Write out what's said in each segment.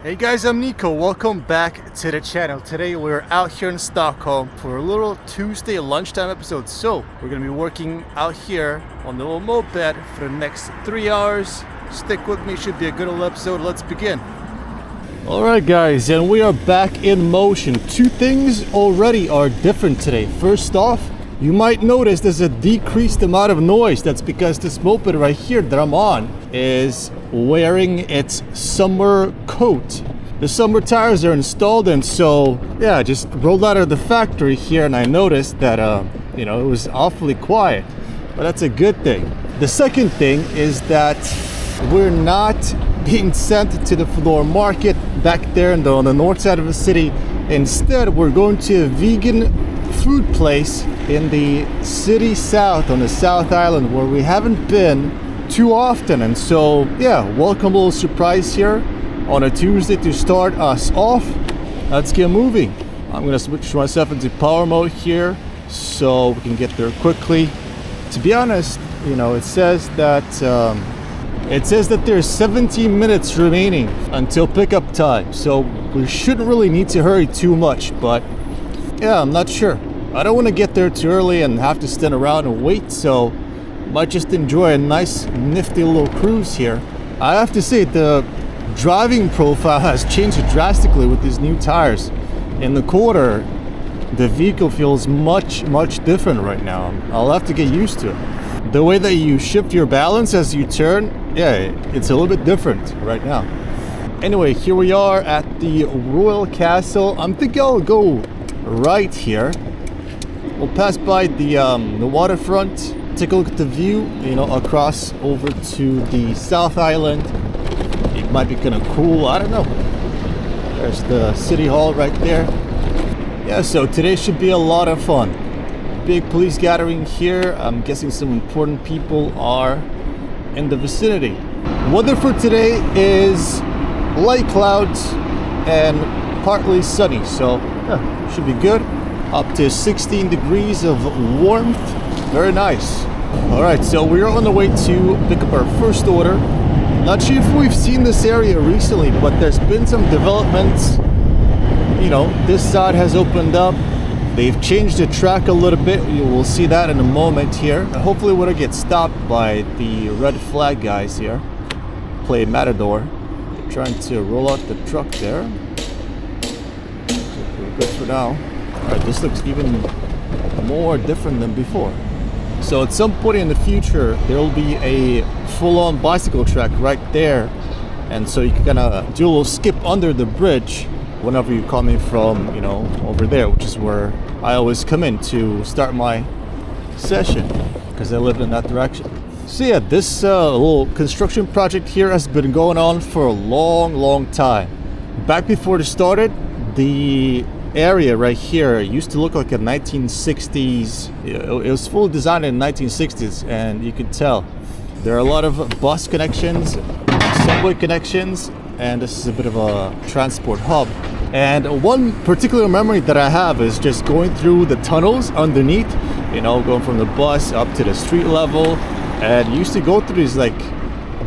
Hey guys, I'm Nico. Welcome back to the channel. Today we're out here in Stockholm for a little Tuesday lunchtime episode. So we're gonna be working out here on the little moped for the next 3 hours. Stick with me, should be a good little episode. Let's begin. Alright guys, and we are back in motion. Two things already are different today. First off, you might notice there's a decreased amount of noise. That's because this moped right here that I'm on is wearing its summer coat. The summer tires are installed, and so yeah, I just rolled out of the factory here and I noticed that it was awfully quiet, but that's a good thing. The second thing is that we're not being sent to the floor market back there on the north side of the city. Instead, we're going to a vegan food place in the city south on the South Island where we haven't been too often. And so yeah, welcome, little surprise here on a Tuesday to start us off. Let's get moving. I'm gonna switch myself into power mode here so we can get there quickly. To be honest, it says that there's 17 minutes remaining until pickup time, so we shouldn't really need to hurry too much, but yeah, I'm not sure. I don't want to get there too early and have to stand around and wait, so might just enjoy a nice nifty little cruise here. I have to say the driving profile has changed drastically with these new tires. In the quarter, the vehicle feels much different right now. I'll have to get used to it. The way that you shift your balance as you turn, yeah, it's a little bit different right now. Anyway, here we are at the Royal Castle. I'm thinking I'll go right here. We'll pass by the waterfront, take a look at the view, across over to the South Island. It might be kind of cool, I don't know. There's the city hall right there. Yeah, so today should be a lot of fun. Big police gathering here. I'm guessing some important people are in the vicinity. Weather for today is light clouds and partly sunny, so yeah, should be good. Up to 16 degrees of warmth. Very nice. All right, so we're on the way to pick up our first order. Not sure if we've seen this area recently, but there's been some developments. This side has opened up. They've changed the track a little bit. You will see that in a moment here. Hopefully we don't get stopped by the red flag guys here. Play Matador. They're trying to roll out the truck there. We're good for now. Alright, this looks even more different than before. So at some point in the future, there will be a full-on bicycle track right there. And so you can kind of do a little skip under the bridge whenever you're coming from, over there, which is where I always come in to start my session, because I live in that direction. So yeah, this little construction project here has been going on for a long time. Back before it started, the area right here used to look like a 1960s. It was fully designed in the 1960s, and you can tell there are a lot of bus connections, subway connections, and this is a bit of a transport hub. And one particular memory that I have is just going through the tunnels underneath, going from the bus up to the street level, and you used to go through these like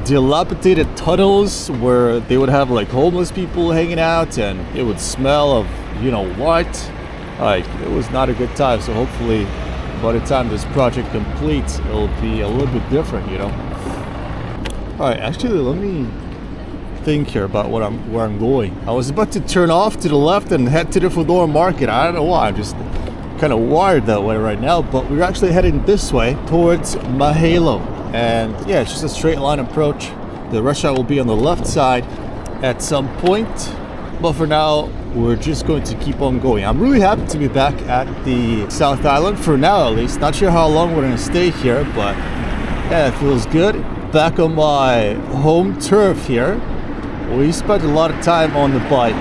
dilapidated tunnels where they would have like homeless people hanging out, and it would smell of what. Like, it was not a good time. So hopefully by the time this project completes, it'll be a little bit different. All right, actually let me think here about where I'm going. I was about to turn off to the left and head to the Fedora Market. I don't know why, I'm just kind of wired that way right now, but we're actually heading this way towards Mahalo. And yeah, it's just a straight line approach. The restaurant will be on the left side at some point, but for now we're just going to keep on going. I'm really happy to be back at the South Island, for now at least. Not sure how long we're going to stay here, but yeah, it feels good. Back on my home turf here. We spent a lot of time on the bike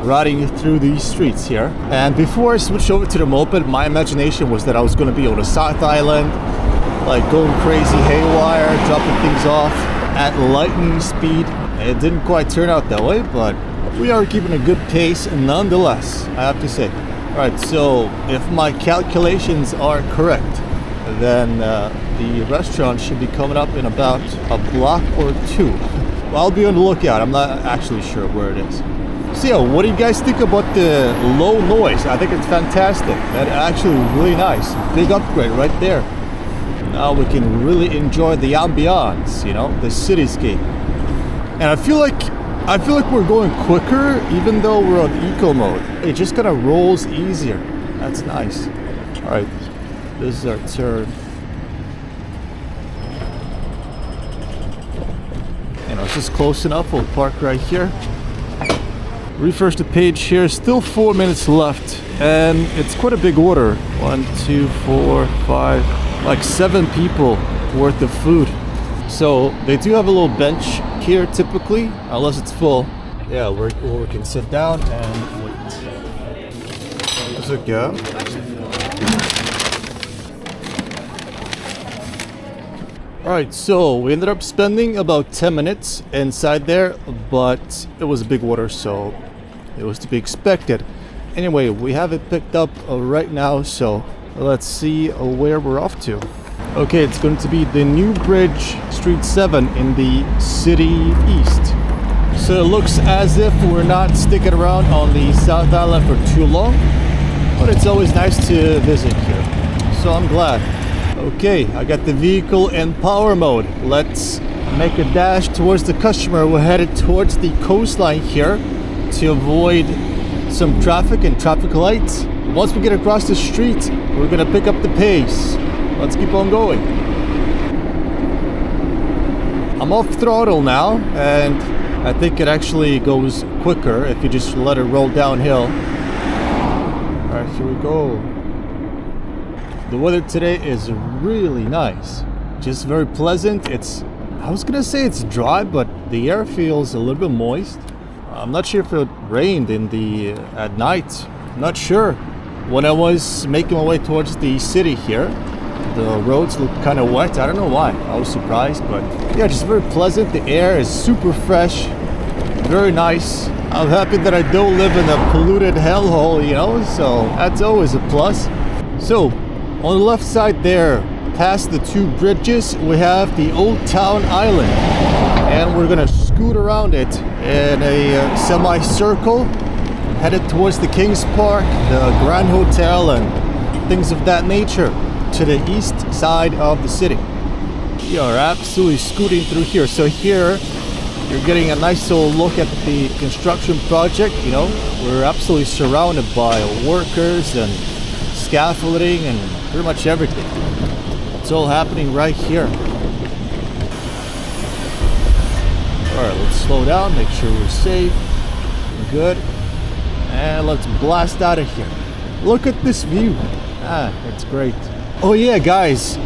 riding through these streets here. And before I switched over to the moped, my imagination was that I was going to be on the South Island, like going crazy haywire, dropping things off at lightning speed. It didn't quite turn out that way, but we are keeping a good pace nonetheless, I have to say. Alright, so if my calculations are correct, then the restaurant should be coming up in about a block or two. Well, I'll be on the lookout. I'm not actually sure where it is. So yeah, what do you guys think about the low noise? I think it's fantastic. That's actually really nice. Big upgrade right there. Now we can really enjoy the ambiance, you know, the cityscape. And I feel like we're going quicker even though we're on eco mode. It just kind of rolls easier. That's nice. All right, this is our turn. You know, it's just close enough. We'll park right here. Refresh the page here. Still 4 minutes left, and it's quite a big order. 1, 2, 4, 5, like 7 people worth of food. So they do have a little bench here typically, unless it's full. Yeah, we can sit down and wait. There's a go. Alright, so we ended up spending about 10 minutes inside there, but it was a big order, so it was to be expected. Anyway, we have it picked up right now, so let's see where we're off to. Okay, it's going to be the New Bridge, Street 7 in the city east. So it looks as if we're not sticking around on the South Island for too long, but it's always nice to visit here, so I'm glad. Okay, I got the vehicle in power mode. Let's make a dash towards the customer. We're headed towards the coastline here to avoid some traffic and traffic lights. Once we get across the street, we're gonna pick up the pace. Let's keep on going. I'm off throttle now, and I think it actually goes quicker if you just let it roll downhill. All right, here we go. The weather today is really nice, just very pleasant. I was gonna say it's dry, but the air feels a little bit moist. I'm not sure if it rained at night. Not sure. When I was making my way towards the city here, the roads looked kind of wet. I don't know why. I was surprised, but yeah, just very pleasant. The air is super fresh, very nice. I'm happy that I don't live in a polluted hellhole, you know, so that's always a plus. So, on the left side there, past the 2 bridges, we have the Old Town Island. And we're gonna scoot around it in a semicircle, headed towards the King's Park, the Grand Hotel, and things of that nature, to the east side of the city. We are absolutely scooting through here. So here, you're getting a nice little look at the construction project. You know, we're absolutely surrounded by workers and scaffolding and pretty much everything. It's all happening right here. Alright, let's slow down, make sure we're safe. Good. And let's blast out of here. Look at this view. It's great. Oh yeah, guys.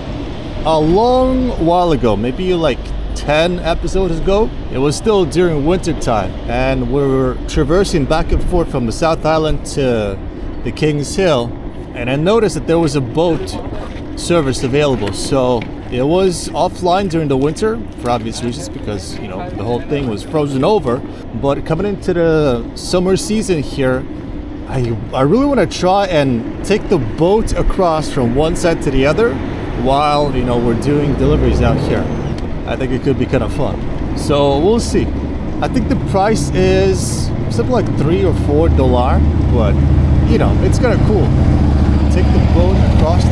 A long while ago, maybe like 10 episodes ago, it was still during winter time, and we were traversing back and forth from the South Island to the King's Hill. And I noticed that there was a boat service available, so it was offline during the winter for obvious reasons, because you know the whole thing was frozen over. But coming into the summer season here, I really want to try and take the boat across from one side to the other while we're doing deliveries out here. I think it could be kind of fun, so we'll see. I think the price is something like $3 or $4, but it's kind of cool. Take the boat across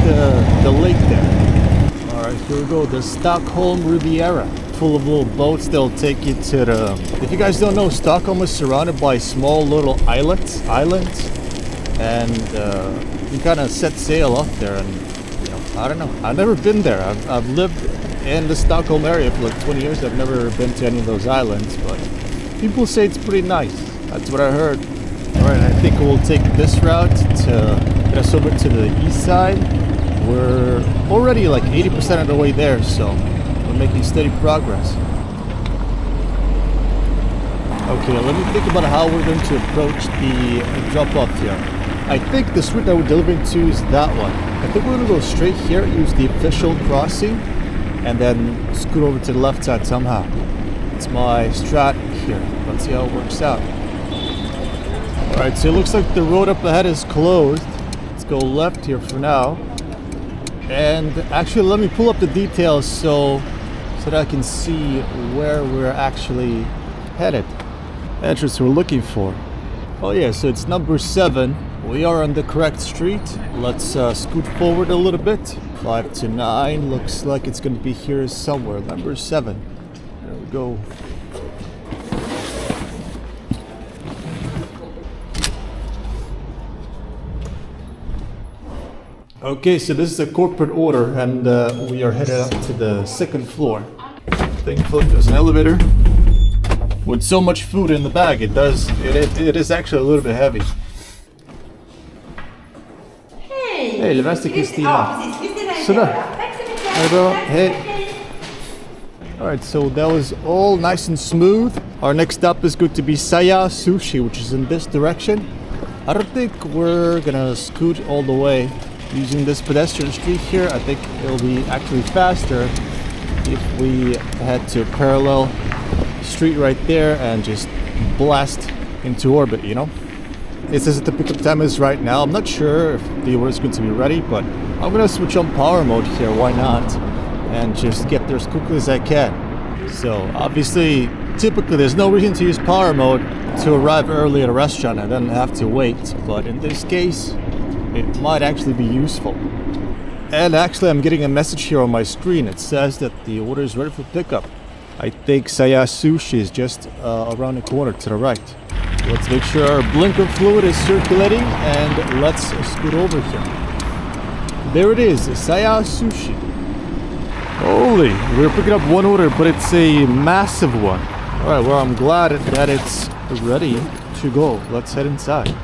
the lake there. Alright, here we go, the Stockholm Riviera, full of little boats that'll take you to the... If you guys don't know, Stockholm is surrounded by small little islands, and you kind of set sail up there, and I don't know, I've never been there. I've lived in the Stockholm area for like 20 years. I've never been to any of those islands, but people say it's pretty nice. That's what I heard. Alright, I think we'll take this route to get us over to the east side. We're already like 80% of the way there, so we're making steady progress. Okay, let me think about how we're going to approach the drop-off here. I think the street that we're delivering to is that one. I think we're going to go straight here, use the official crossing, and then scoot over to the left side somehow. It's my strat here. Let's see how it works out. Alright, so it looks like the road up ahead is closed. Let's go left here for now. And actually, let me pull up the details. So so that I can see where we're actually headed. Entrance we're looking for. Oh yeah, so it's number 7. We are on the correct street. Let's scoot forward a little bit. 5 to 9. Looks like it's going to be here somewhere. Number 7. There we go. Okay, so this is a corporate order, and we are headed up to the 2nd floor. Thankfully, there's an elevator. With so much food in the bag, it is actually a little bit heavy. Hej, det är Kristina. Ja, precis. Kristina är Sådär. Tack så mycket. Hej då. Tack. Hej. Hej. Alright, so that was all nice and smooth. Our next stop is going to be Saya Sushi, which is in this direction. I don't think we're gonna scoot all the way using this pedestrian street here. I think it'll be actually faster if we head to a parallel street right there and just blast into orbit, you know? It says that the pickup time is right now. I'm not sure if the order is going to be ready, but I'm gonna switch on power mode here, why not? And just get there as quickly as I can. So obviously, typically there's no reason to use power mode to arrive early at a restaurant and then have to wait, but in this case, it might actually be useful. And actually I'm getting a message here on my screen. It says that the order is ready for pickup. I think Saya Sushi is just around the corner to the right. Let's make sure our blinker fluid is circulating and let's scoot over here. There it is, Saya Sushi. Holy, we're picking up one order, but it's a massive one. Alright, well, I'm glad that it's ready to go. Let's head inside.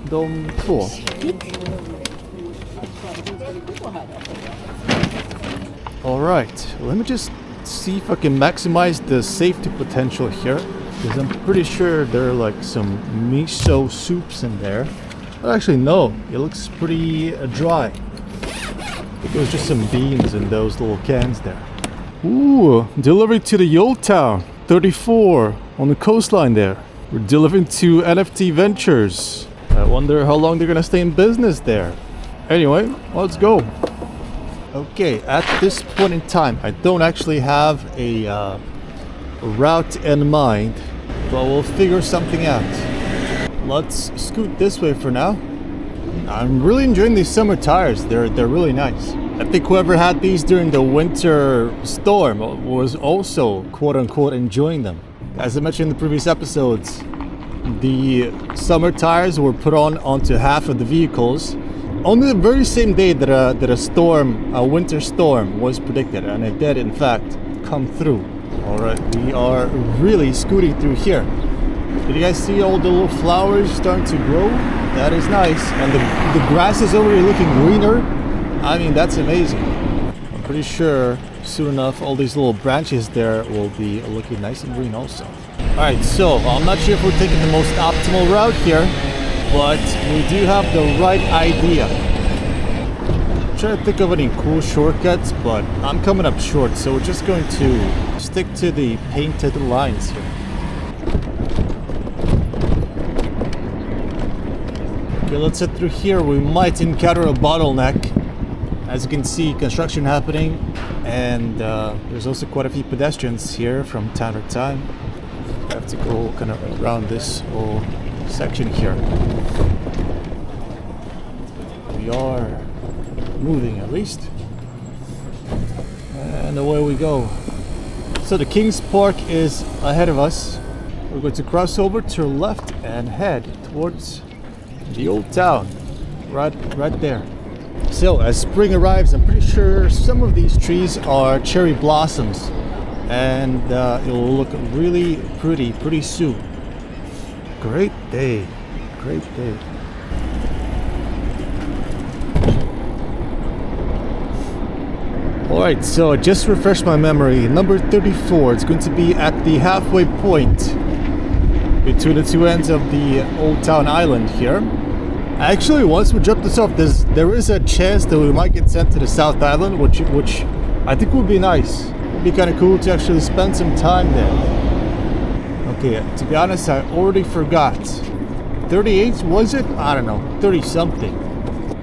De två. Alright, let me just see if I can maximize the safety potential here, because I'm pretty sure there are like some miso soups in there. But actually no, it looks pretty dry. I think it was just some beans in those little cans there. Ooh, delivery to the Old Town, 34 on the coastline there. We're delivering to NFT Ventures. I wonder how long they're gonna stay in business there. Anyway, let's go. Okay, at this point in time, I don't actually have a route in mind, but we'll figure something out. Let's scoot this way for now. I'm really enjoying these summer tires. They're really nice. I think whoever had these during the winter storm was also quote-unquote enjoying them. As I mentioned in the previous episodes, the summer tires were put onto half of the vehicles on the very same day that a winter storm was predicted, and it did in fact come through. Alright, we are really scooting through here. Did you guys see all the little flowers starting to grow? That is nice. And the grass is already looking greener. I mean, that's amazing. I'm pretty sure soon enough all these little branches there will be looking nice and green also. Alright, so I'm not sure if we're taking the most optimal route here, but we do have the right idea. I'm trying to think of any cool shortcuts, but I'm coming up short, so we're just going to stick to the painted lines here. Okay, let's head through here. We might encounter a bottleneck. As you can see, construction happening, and there's also quite a few pedestrians here from time to time. I have to go kind of around this whole section here. We are moving at least. And away we go. So the King's Park is ahead of us. We're going to cross over to our left and head towards the Old Town. Right there. So as spring arrives, I'm pretty sure some of these trees are cherry blossoms. And it will look really pretty soon. Great day. Alright, so just refresh my memory. Number 34, it's going to be at the halfway point between the two ends of the Old Town Island here. Actually, once we drop this off, there is a chance that we might get sent to the South Island, which I think would be nice. It'd be kind of cool to actually spend some time there. Okay, to be honest, I already forgot. 38, was it? I don't know, 30 something.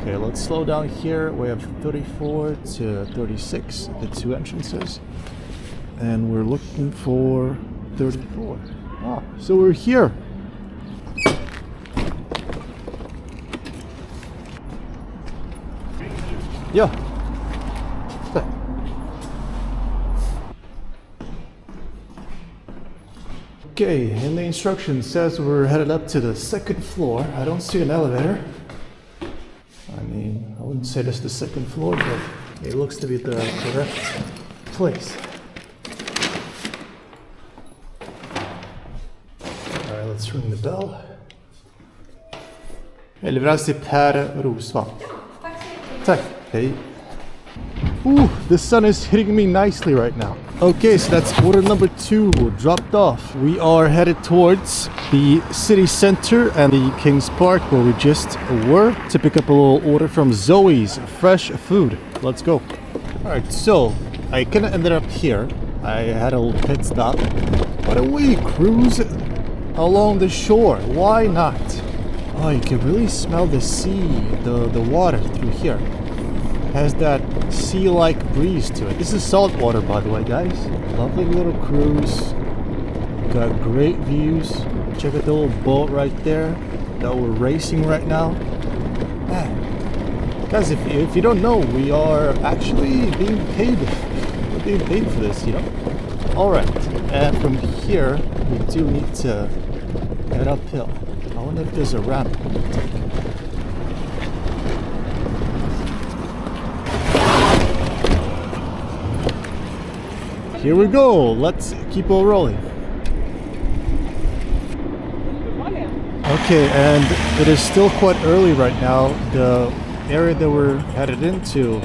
Okay, let's slow down here. We have 34 to 36, the two entrances. And we're looking for 34. Ah, so we're here. Yeah. Okay, and the instruction says we're headed up to the second floor. I don't see an elevator. I mean, I wouldn't say that's the second floor, but it looks to be the correct place. Alright, let's ring the bell. Leverans till Per Rosvall. Tack. Hey. Ooh, the sun is hitting me nicely right now. Okay, so that's order number 2 dropped off. We are headed towards the city center and the King's Park where we just were to pick up a little order from Zoe's Fresh Food. Let's go. Alright, so I kind of ended up here. I had a little pit stop. Why don't we cruise along the shore? Why not? Oh, you can really smell the sea, the water through here. Has that sea-like breeze to it. This is salt water, by the way, guys. Lovely little cruise. Got great views. Check out the little boat right there that we're racing right now. Man. Guys, if you don't know, we are actually being paid. We're being paid for this, you know. Alright, and from here, we do need to head uphill. I wonder if there's a ramp we can take. Here we go, let's keep on rolling. Okay, and it is still quite early right now. The area that we're headed into,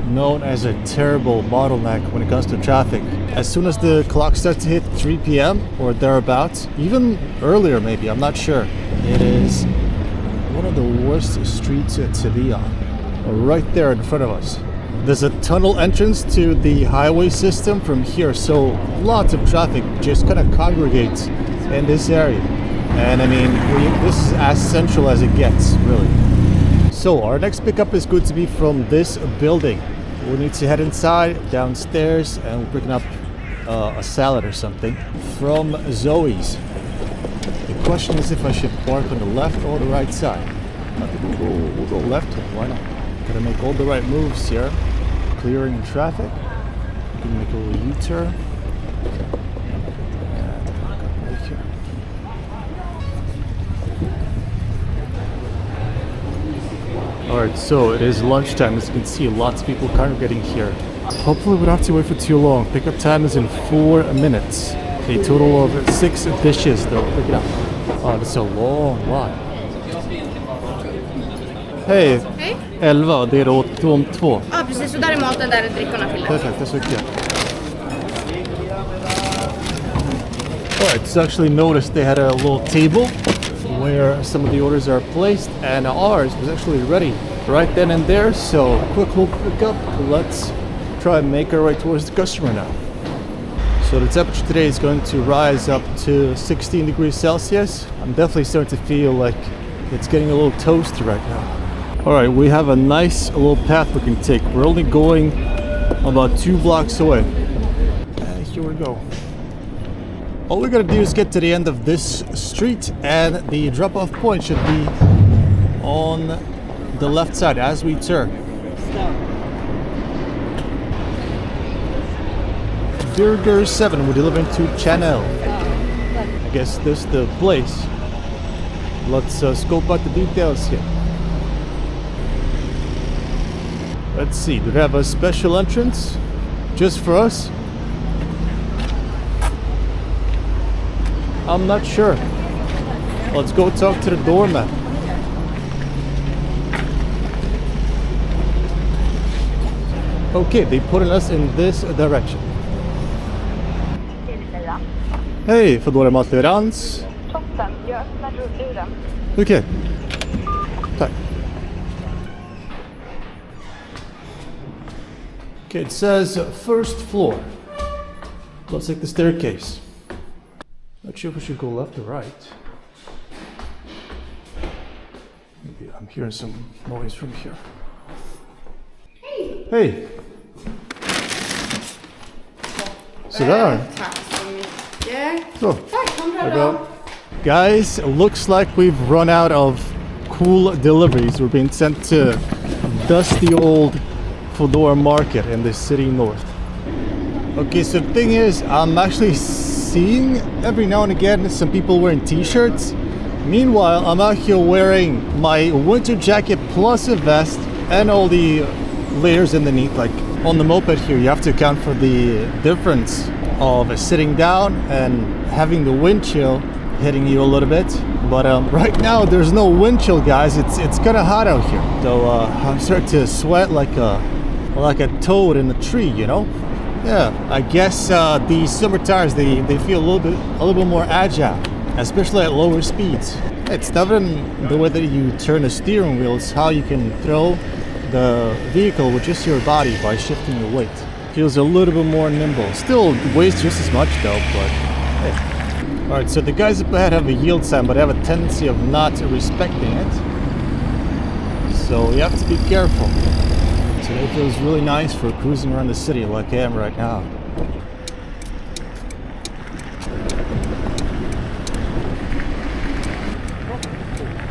known as a terrible bottleneck when it comes to traffic. As soon as the clock starts to hit 3 p.m. or thereabouts, even earlier maybe, I'm not sure, it is one of the worst streets to be on. Right there in front of us. There's a tunnel entrance to the highway system from here, so lots of traffic just kind of congregates in this area. And I mean, this is as central as it gets, really. So our next pickup is going to be from this building. We need to head inside, downstairs, and we're picking up a salad or something from Zoe's. The question is if I should park on the left or the right side. I think we'll go left here, why not? Gotta make all the right moves here. Clearing traffic. We can make a little U-turn. And right here. Alright, so it is lunchtime. As you can see, lots of people congregating here. Hopefully we don't have to wait for too long. Pickup time is in 4 minutes. A total of 6 dishes though. Pick it up. Oh, that's a long line. Hej! Hej! 11, det är då de 2. Ja, precis. Så där är maten, där är drickorna fyllda. Perfect, that's okay. Alright, so actually noticed they had a little table where some of the orders are placed, and ours was actually ready right then and there. So, quick little pickup. Let's try and make our way towards the customer now. So the temperature today is going to rise up to 16 degrees Celsius. I'm definitely starting to feel like it's getting a little toasty right now. Alright, we have a nice little path we can take. We're only going about 2 blocks away. And here we go. All we gotta do is get to the end of this street, and the drop-off point should be on the left side as we turn. Burger 7, we're delivering to Channel. I guess this is the place. Let's scope out the details here. Let's see, do they have a special entrance just for us? I'm not sure. Let's go talk to the doorman. Okay, they put us in this direction. Hej, Foodora matleverans. Toppen, jag öppnar rullluren. Okej. Tack. Okay, it says first floor. Let's take the staircase. Not sure if we should go left or right. Maybe I'm hearing some noise from here. Hey! Så där. Tack så mycket. Så. Tack, ha en bra dag. Guys, it looks like we've run out of cool deliveries. We're being sent to dusty old Fedora Market in the city north. Okay, so the thing is, I'm actually seeing every now and again some people wearing t-shirts. Meanwhile, I'm out here wearing my winter jacket plus a vest and all the layers underneath. Like on the moped here, you have to account for the difference of sitting down and having the wind chill hitting you a little bit. But right now there's no wind chill, guys. It's kind of hot out here, so I'm starting to sweat like a toad in a tree, you know. Yeah, I guess the summer tires they feel a little bit more agile, especially at lower speeds. It's not even the way that you turn the steering wheel, it's how you can throw the vehicle with just your body by shifting the weight. Feels a little bit more nimble. Still weighs just as much though, but hey. Alright, so the guys up ahead have a yield sign, but have a tendency of not respecting it. So you have to be careful. Today feels really nice for cruising around the city like I am right now.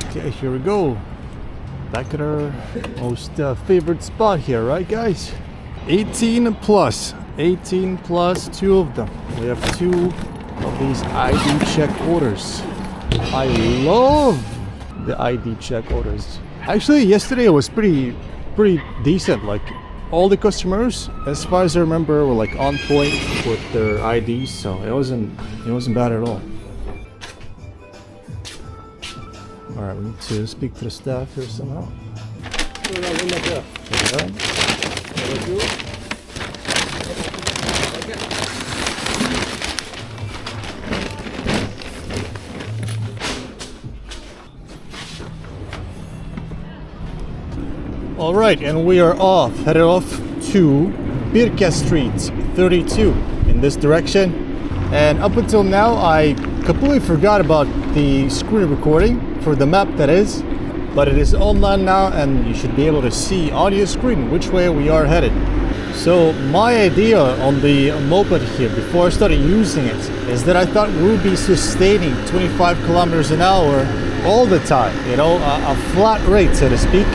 Okay, here we go. Back at our most favorite spot here, right guys? 18 plus, 2 of them. We have 2 of these ID check orders. I love the ID check orders. Actually, yesterday it was pretty decent. Like all the customers, as far as I remember, were like on point with their IDs, so it wasn't bad at all. All right, we need to speak to the staff here somehow. All right, and we are off, headed off to Birka Street 32 in this direction. And up until now, I completely forgot about the screen recording for the map, that is. But it is online now, and you should be able to see on your screen which way we are headed. So my idea on the moped here, before I started using it, is that I thought we would be sustaining 25 kilometers an hour all the time, you know, a flat rate, so to speak.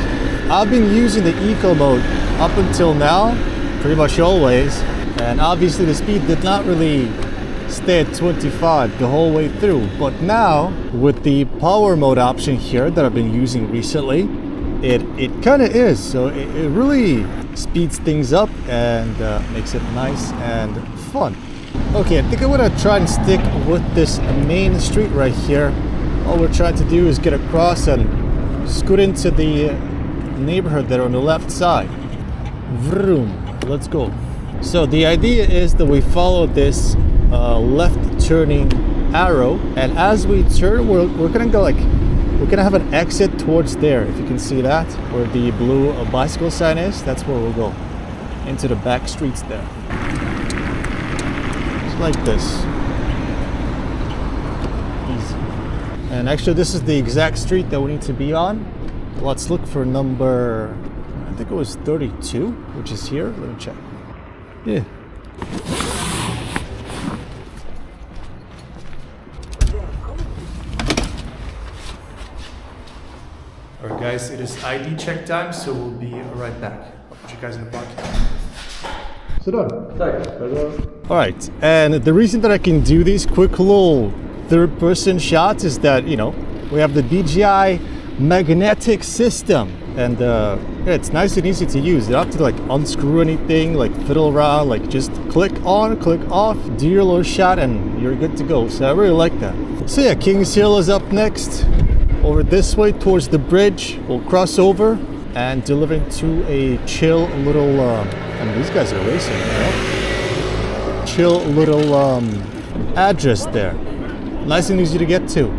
I've been using the eco mode up until now, pretty much always, and obviously the speed did not really stay at 25 the whole way through. But now, with the power mode option here that I've been using recently, it kind of is. So it really speeds things up and makes it nice and fun. Okay, I think I'm gonna try and stick with this main street right here. All we're trying to do is get across and scoot into the neighborhood there on the left side. Vroom, let's go. So the idea is that we follow this left turning arrow, and as we turn, we're gonna go we're gonna have an exit towards there. If you can see that, where the blue bicycle sign is, that's where we'll go, into the back streets there. Just like this. Easy. And actually this is the exact street that we need to be on. Let's look for number, I think it was 32, which is here. Let me check. Yeah. Alright guys, it is ID check time, so we'll be right back. I'll put you guys in the parking. Sit down. Alright, and the reason that I can do these quick little third-person shots is that, you know, we have the DJI magnetic system, and yeah, it's nice and easy to use. You don't have to like unscrew anything, like fiddle around, like just click on, click off, do your little shot, and you're good to go. So I really like that. So yeah, Kings Hill is up next. Over this way towards the bridge, we'll cross over and delivering to a chill little I mean, these guys are racing, you know? Chill little address there. Nice and easy to get to.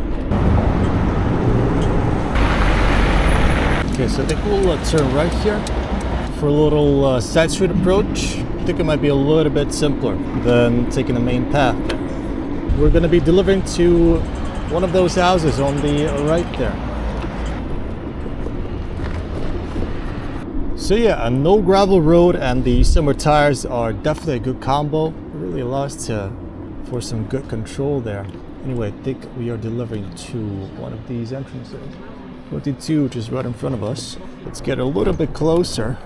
Okay, so I think we'll turn right here for a little side street approach. I think it might be a little bit simpler than taking the main path there. We're going to be delivering to one of those houses on the right there. So yeah, a no gravel road and the summer tires are definitely a good combo. It really allows for some good control there. Anyway, I think we are delivering to one of these entrances. 22 just right in front of us. Let's get a little bit closer.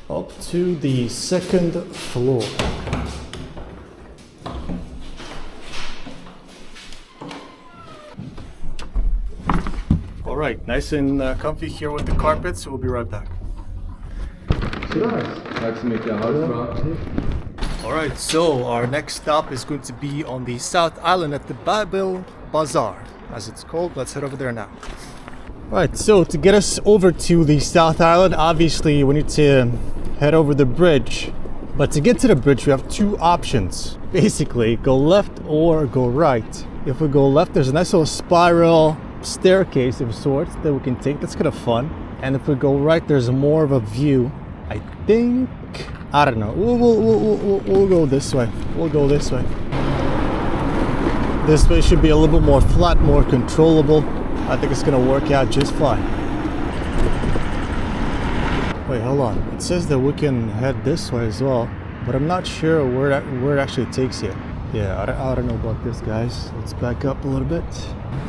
Up to the second floor. All right, nice and comfy here with the carpets. So we'll be right back. Tack så mycket. Ha det bra. Alright, so our next stop is going to be on the South Island at the Bible Bazaar, as it's called. Let's head over there now. Alright, so to get us over to the South Island, obviously we need to head over the bridge. But to get to the bridge, we have two options. Basically, go left or go right. If we go left, there's a nice little spiral staircase of sorts that we can take. That's kind of fun. And if we go right, there's more of a view. I think, I don't know. We'll go this way. We'll go this way. This way should be a little bit more flat, more controllable. I think it's gonna work out just fine. Wait, hold on. It says that we can head this way as well, but I'm not sure where it actually takes you. Yeah, I don't know about this, guys. Let's back up a little bit.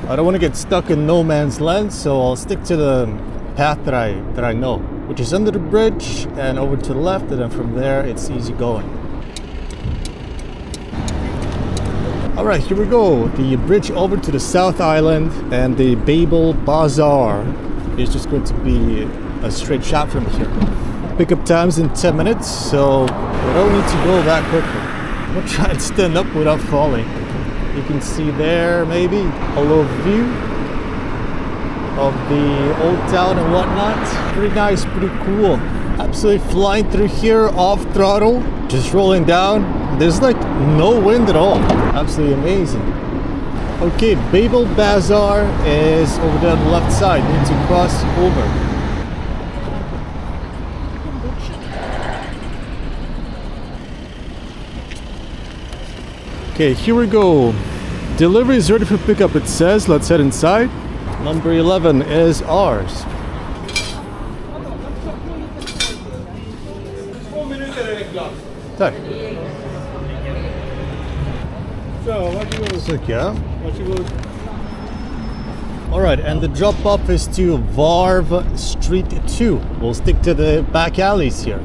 I don't want to get stuck in no man's land, so I'll stick to the path that I know, which is under the bridge and over to the left, and then from there it's easy going. All right, here we go. The bridge over to the South Island and the Babel Bazaar is just going to be a straight shot from here. Pickup time's in 10 minutes, so we don't need to go that quickly. We'll try and stand up without falling. You can see there maybe a little view of the old town and whatnot. Pretty nice, pretty cool. Absolutely flying through here off throttle, just rolling down. There's like no wind at all. Absolutely amazing. Okay, Babel Bazaar is over there on the left side. We need to cross over. Okay, here we go. Delivery is ready for pickup, it says. Let's head inside. Number 11 is ours. Tak. So, yeah. Alright, and the drop off is to Varv Street 2. We'll stick to the back alleys here.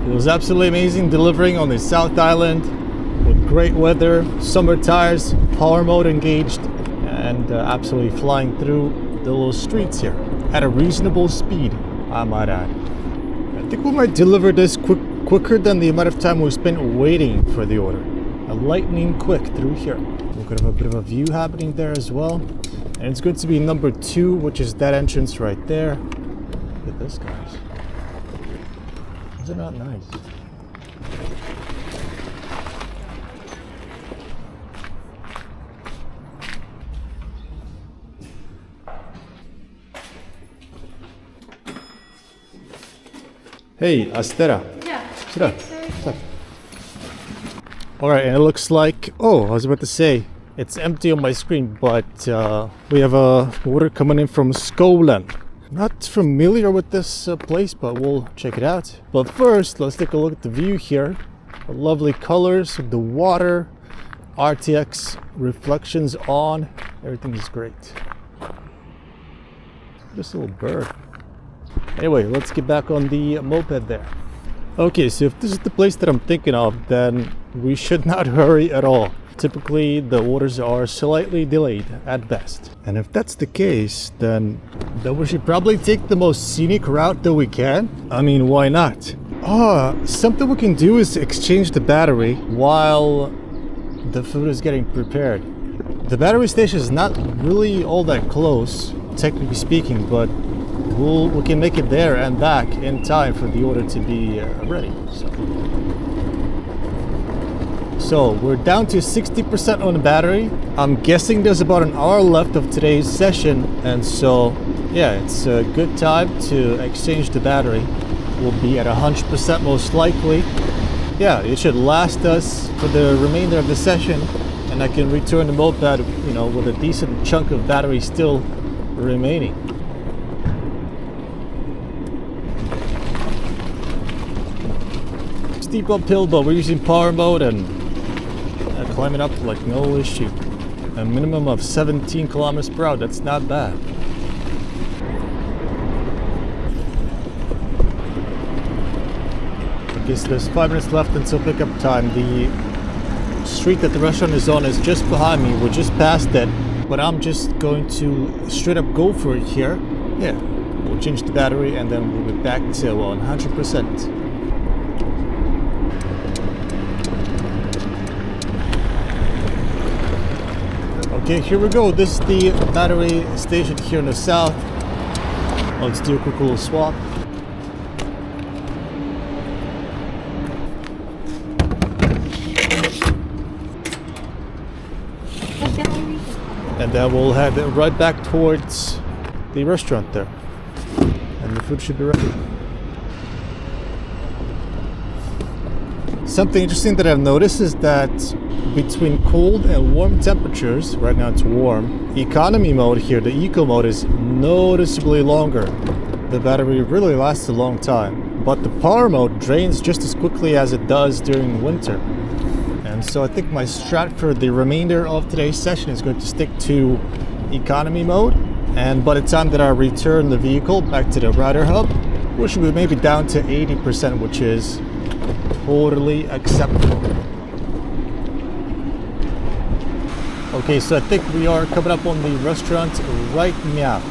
It was absolutely amazing delivering on the South Island with great weather, summer tires, power mode engaged, and absolutely flying through the little streets here at a reasonable speed, I might add. I think we might deliver this quicker than the amount of time we spent waiting for the order. A lightning quick through here. We're gonna have a bit of a view happening there as well. And it's going to be number 2, which is that entrance right there. Look at this, guys. Is it not nice? Hey, Astera. Yeah. Sida. Alright, and it looks like, oh, I was about to say, it's empty on my screen, but we have a order coming in from Stockholm. Not familiar with this place, but we'll check it out. But first, let's take a look at the view here. The lovely colors of the water, RTX reflections on, everything is great. This little bird. Anyway, let's get back on the moped there. Okay, so if this is the place that I'm thinking of, then we should not hurry at all. Typically, the orders are slightly delayed at best. And if that's the case, then we should probably take the most scenic route that we can. I mean, why not? Something we can do is exchange the battery while the food is getting prepared. The battery station is not really all that close, technically speaking, but we can make it there and back in time for the order to be ready. So we're down to 60% on the battery. I'm guessing there's about an hour left of today's session, and so yeah, it's a good time to exchange the battery. We'll be at 100% most likely. Yeah, it should last us for the remainder of the session and I can return the moped, you know, with a decent chunk of battery still remaining. Steep uphill, but we're using power mode and climbing up like no issue. A minimum of 17 kilometers per hour, that's not bad. Okay, so there's 5 minutes left until pickup time. The street that the restaurant is on is just behind me. We're just past it, but I'm just going to straight up go for it here. Yeah, we'll change the battery and then we'll be back to 100%. Okay, here we go. This is the battery station here in the south. Let's do a quick little swap. And then we'll head right back towards the restaurant there. And the food should be ready. Something interesting that I've noticed is that between cold and warm temperatures, right now it's warm, economy mode here, the eco mode, is noticeably longer. The battery really lasts a long time, but the power mode drains just as quickly as it does during winter. And so I think my strat for the remainder of today's session is going to stick to economy mode, and by the time that I return the vehicle back to the rider hub, we should be maybe down to 80%, which is totally acceptable. Okay, so I think we are coming up on the restaurant right now.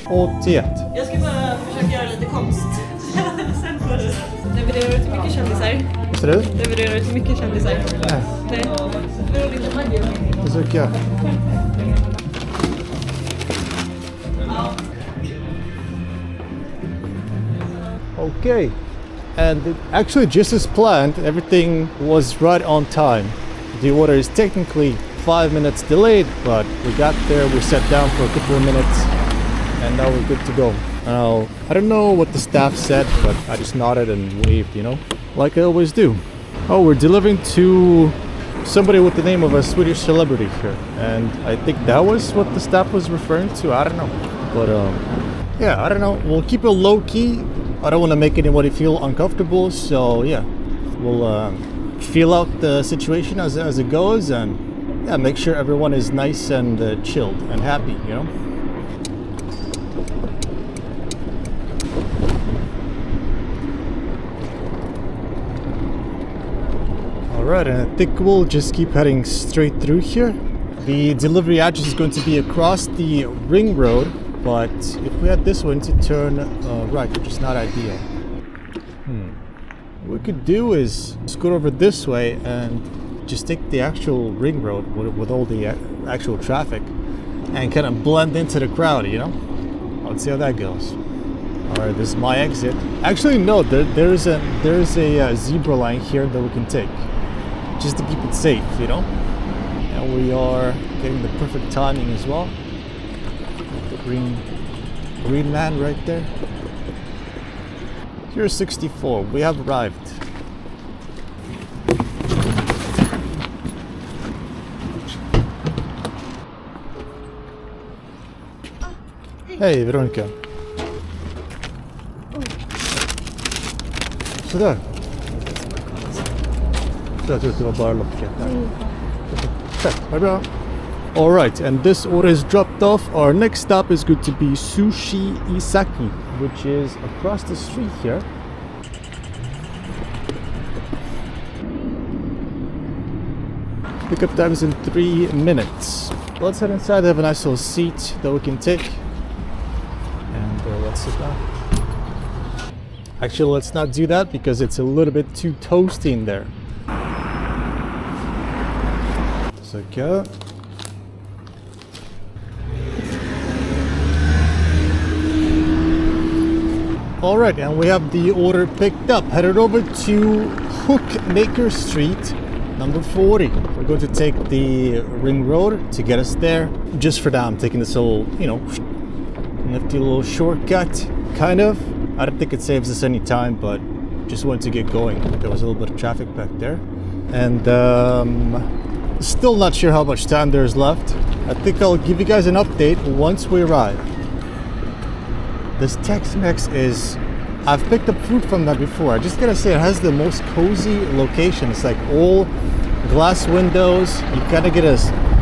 Jag ska bara försöka göra lite konst. Sen får du. Levererar du till mycket kändisar? Vad sa du? Levererar du till mycket kändisar? Nej. Nej. Det söker jag. Okay, and actually just as planned, everything was right on time. The order is technically 5 minutes delayed, but we got there, we sat down for a couple of minutes, and now we're good to go. Now, I don't know what the staff said, but I just nodded and waved, you know, like I always do. Oh, we're delivering to somebody with the name of a Swedish celebrity here, and I think that was what the staff was referring to. I don't know, but yeah, I don't know. We'll keep it low key. I don't want to make anybody feel uncomfortable, so yeah, we'll feel out the situation as it goes, and yeah, make sure everyone is nice and chilled and happy, you know. Alright, and I think we'll just keep heading straight through here. The delivery address is going to be across the ring road, but if we had this one to turn right, which is not ideal. What we could do is scoot over this way and just take the actual ring road with all the actual traffic and kind of blend into the crowd, you know? Let's see how that goes. Alright, this is my exit. Actually, no, there is a zebra line here that we can take, just to keep it safe, you know? And we are getting the perfect timing as well. Green man right there. Here's 64. We have arrived. Hej Veronica. Sådär. Så jag tror att det var bara locket där. Tack, ha det bra. Alright, and this order is dropped off. Our next stop is going to be Sushi Isaki, which is across the street here. Pickup time is in 3 minutes. Let's head inside. They have a nice little seat that we can take. And let's sit down. Actually, let's not do that because it's a little bit too toasty in there. So go. Alright, and we have the order picked up. Headed over to Hookmaker Street, number 40. We're going to take the ring road to get us there. Just for now, I'm taking this little, you know, nifty little shortcut, kind of. I don't think it saves us any time, but just wanted to get going. There was a little bit of traffic back there. And still not sure how much time there's left. I think I'll give you guys an update once we arrive. This Tex-Mex is... I've picked up food from that before. I just gotta say, it has the most cozy location. It's like all glass windows. You kind of get a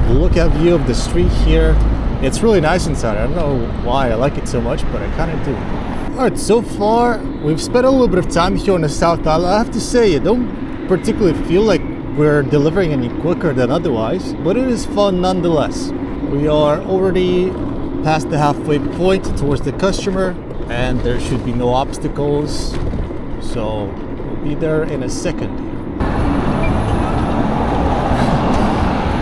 lookout view of the street here. It's really nice inside. I don't know why I like it so much, but I kind of do. Alright, so far we've spent a little bit of time here on the South Island. I have to say, I don't particularly feel like we're delivering any quicker than otherwise, but it is fun nonetheless. We are already past the halfway point towards the customer, and there should be no obstacles, so we'll be there in a second.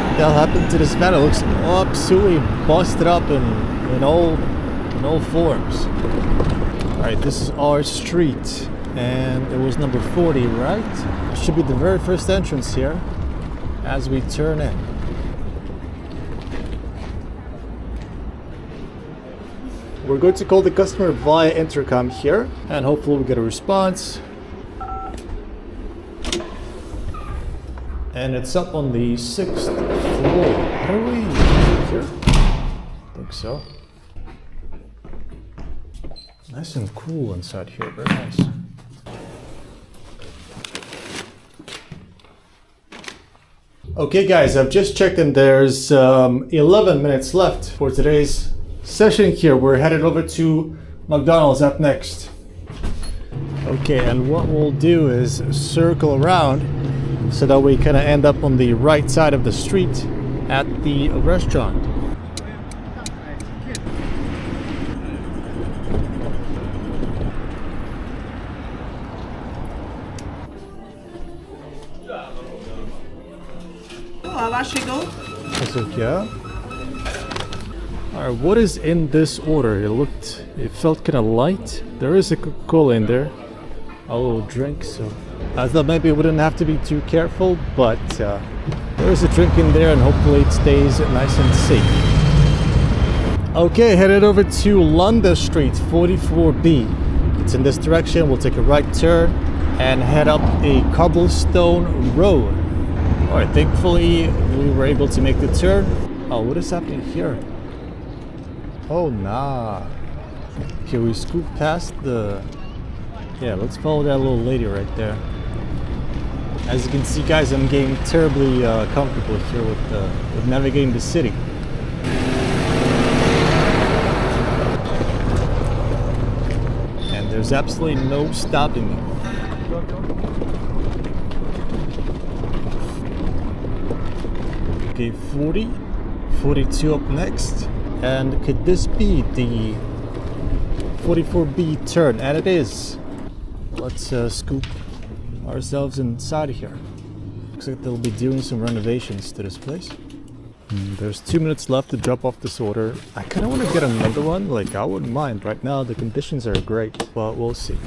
What the hell happened to this van? It looks absolutely busted up in all forms. Alright, this is our street, and it was number 40, right? It should be the very first entrance here as we turn in. We're going to call the customer via intercom here, and hopefully we'll get a response. And it's up on the 6th floor. Are we here? I think so. Nice and cool inside here, very nice. Okay guys, I've just checked and there's 11 minutes left for today's session here. We're headed over to McDonald's up next. Okay, and what we'll do is circle around so that we kind of end up on the right side of the street at the restaurant. Varsågod. That's okay. Alright, what is in this order? It felt kind of light. There is a Coca-Cola in there, a little drink, so I thought maybe we wouldn't have to be too careful, but there is a drink in there and hopefully it stays nice and safe. Okay, headed over to London Street, 44B. It's in this direction. We'll take a right turn and head up a cobblestone road. Alright, thankfully we were able to make the turn. Oh, what is happening here? Oh, nah. Okay, we scoot past the... Yeah, let's follow that little lady right there. As you can see, guys, I'm getting terribly comfortable here with navigating the city. And there's absolutely no stopping me. Okay, 40, 42 up next. And could this be the 44B turn? And it is. Let's scoop ourselves inside here. Looks like they'll be doing some renovations to this place. There's 2 minutes left to drop off this order. I kind of want to get another one. Like, I wouldn't mind. Right now the conditions are great, but we'll see.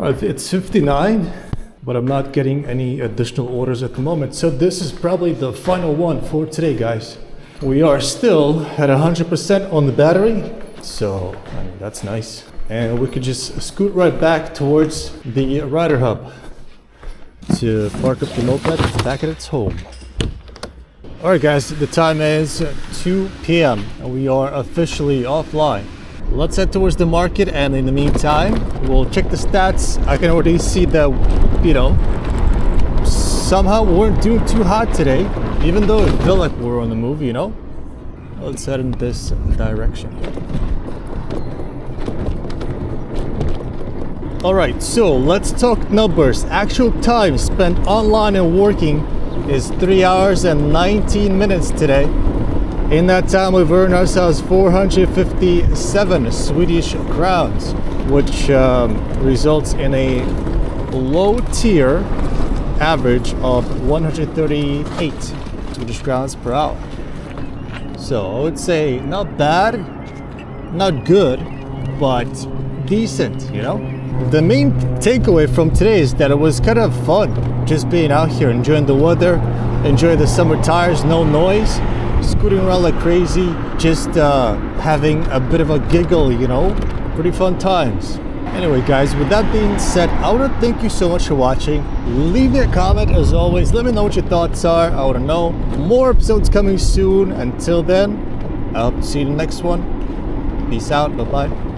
It's 59, but I'm not getting any additional orders at the moment. So this is probably the final one for today, guys. We are still at 100% on the battery. So, I mean, that's nice. And we could just scoot right back towards the rider hub to park up the moped back at its home. Alright guys, the time is 2 p.m. and we are officially offline. Let's head towards the market, and in the meantime, we'll check the stats. I can already see that, somehow we weren't doing too hot today, even though it felt like we were on the move, Let's head in this direction. Alright, so let's talk numbers. Actual time spent online and working is 3 hours and 19 minutes today. In that time, we've earned ourselves 457 Swedish crowns, which results in a low tier average of 138 Swedish crowns per hour. So I would say not bad, not good, but decent, the main takeaway from today is that it was kind of fun just being out here, enjoying the weather, enjoying the summer tires, no noise, scooting around like crazy, just having a bit of a giggle, you know, pretty fun times. Anyway guys, with that being said, I want to thank you so much for watching. Leave me a comment as always, let me know what your thoughts are. I want to know. More episodes coming soon. Until then, I hope to see you in the next one. Peace out, bye bye.